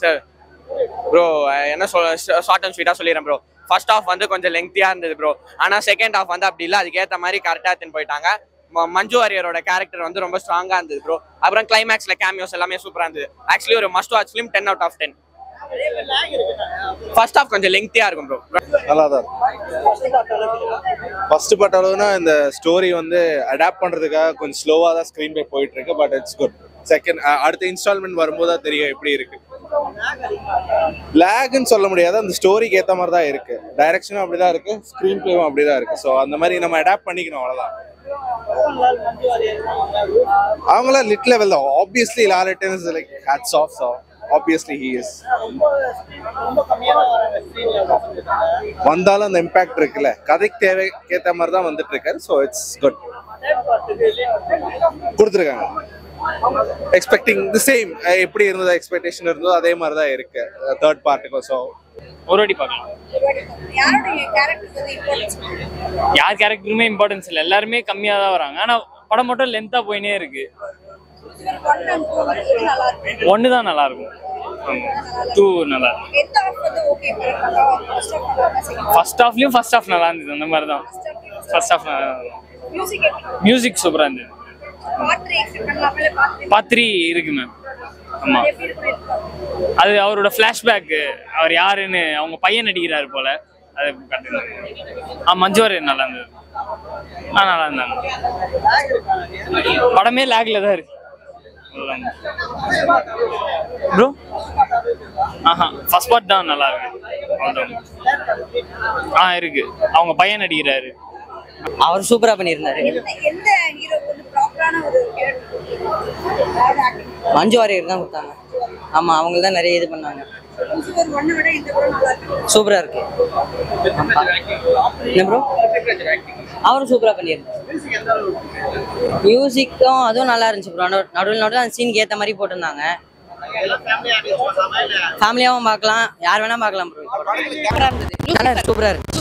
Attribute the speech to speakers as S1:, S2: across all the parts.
S1: Sir bro என்ன short and ஸ்வீட்டாக சொல்லிடுறேன் ப்ரோ. ஃபர்ஸ்ட் ஹாஃப் வந்து கொஞ்சம் லெங்க்தியாக இருந்தது ப்ரோ. ஆனால் செகண்ட் ஹாஃப் வந்து அப்படி இல்லை, அதுக்கேற்ற மாதிரி கரெக்டாக எடுத்துன்னு போயிட்டாங்க. மஞ்சு வாரியரோட கேரக்டர் வந்து ரொம்ப ஸ்ட்ராங்காக இருந்தது ப்ரோ. அப்புறம் கிளைமேக்ஸில் கேமியோஸ் எல்லாமே சூப்பராக இருந்தது. ஆக்சுவலி ஒரு must watch film, 10 out of 10. First half கொஞ்சம் லெங்க்தியாக இருக்கும் ப்ரோ.
S2: நல்லா தான் ஃபர்ஸ்ட் பார்ட் அளவுனா இந்த ஸ்டோரி வந்து அடாப்ட் பண்ணுறதுக்காக கொஞ்சம் ஸ்லோவாக தான் ஸ்க்ரீன் பே போயிட்டு இருக்கு. But it's good. செகண்ட் அடுத்த இன்ஸ்டால்மெண்ட் வரும்போது தான் தெரியும் எப்படி இருக்கு. லேக்னு சொல்ல முடியாது, அந்த ஸ்டோரிக்கு ஏற்ற மாதிரி தான் இருக்கு. டைரக்ஷனும் அப்படிதான் இருக்கு, ஸ்க்ரீன் பிளேவும் அப்படிதான் இருக்கு. ஸோ அந்த மாதிரி நம்ம அடாப்ட் பண்ணிக்கணும், அவ்வளோதான். அவங்களாம் லிட் லெவல் தான். ஆப்வியஸ்லி லாலட்டன் is like hats off. So obviously he is. வந்தாலும் அந்த இம்பாக்ட் இருக்குல்ல, கதைக்கு தேவைக்கேற்ற மாதிரி தான் வந்துட்டு இருக்காரு. So it's good. கொடுத்துருக்காங்க. Expecting the same. எப்படி இருந்ததோ எக்ஸ்பெக்டேஷன் இருந்ததோ அதே மாதிரி தான் இருக்கு தேர்ட் பார்ட்டுக்கும். ஸோ
S3: ஒரு வாட்டி பார்க்கலாம். யார் கேரக்டருமே இம்பார்ட்டன்ஸ் இல்லை, எல்லாருமே கம்மியாக தான் வராங்க. ஆனால் படம் மட்டும் லென்த்தாக போயினே இருக்கு. 1 தான் நல்லா இருக்கும், 2 நல்லா இருக்கும். ஃபர்ஸ்ட் ஹாஃப் நல்லா இருந்தது. அந்த மாதிரி தான் ஃபர்ஸ்ட் ஹாஃப். மியூசிக் சூப்பராக இருந்தது. பாத்ரி இருக்கு மேம். ஆமா, அது அவரோட ஃபிளாஷ்பேக். அவர் யாருன்னு அவங்க பையன் நடிக்கிறாரு போல. அது மஞ்சு வாரியர் நல்லா இருந்தது. நல்லா இருந்தாங்க. படமே லேக்ல தான் இருக்கு ப்ரோ. ஃபர்ஸ்ட் பார்ட் தான் நல்லா இருக்கு. இருக்கு, அவங்க பையன் நடிக்கிறாரு.
S4: அவர் சூப்பரா பண்ணியிருந்தாரு. மஞ்சு வாரியர் தான் கொடுத்தாங்க. ஆமா, அவங்க தான் நிறைய இது பண்ணாங்க. சூப்பரா இருக்கு. என்ன ப்ரோ, அவரும் சூப்பரா பண்ணியிருந்தாரு. மியூசிக்கும் அதுவும் நல்லா இருந்துச்சு ப்ரோ. நடுவில் அந்த சீனுக்கு ஏற்ற மாதிரி போட்டிருந்தாங்க. ஃபேமிலியாவும் பார்க்கலாம், யார் வேணா பார்க்கலாம் ப்ரோ. சூப்பரா இருக்கு.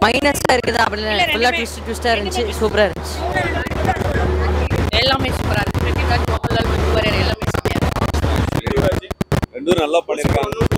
S4: மைனஸா இருக்குது அப்படி இல்லை, ஃபுல்லா ட்விஸ்டா இருந்துச்சு. சூப்பரா இருந்துச்சு.
S5: எல்லாமே சூப்பரா இருக்கு. எல்லாமே
S2: ரெண்டும் நல்லா பண்ணிருக்காங்க.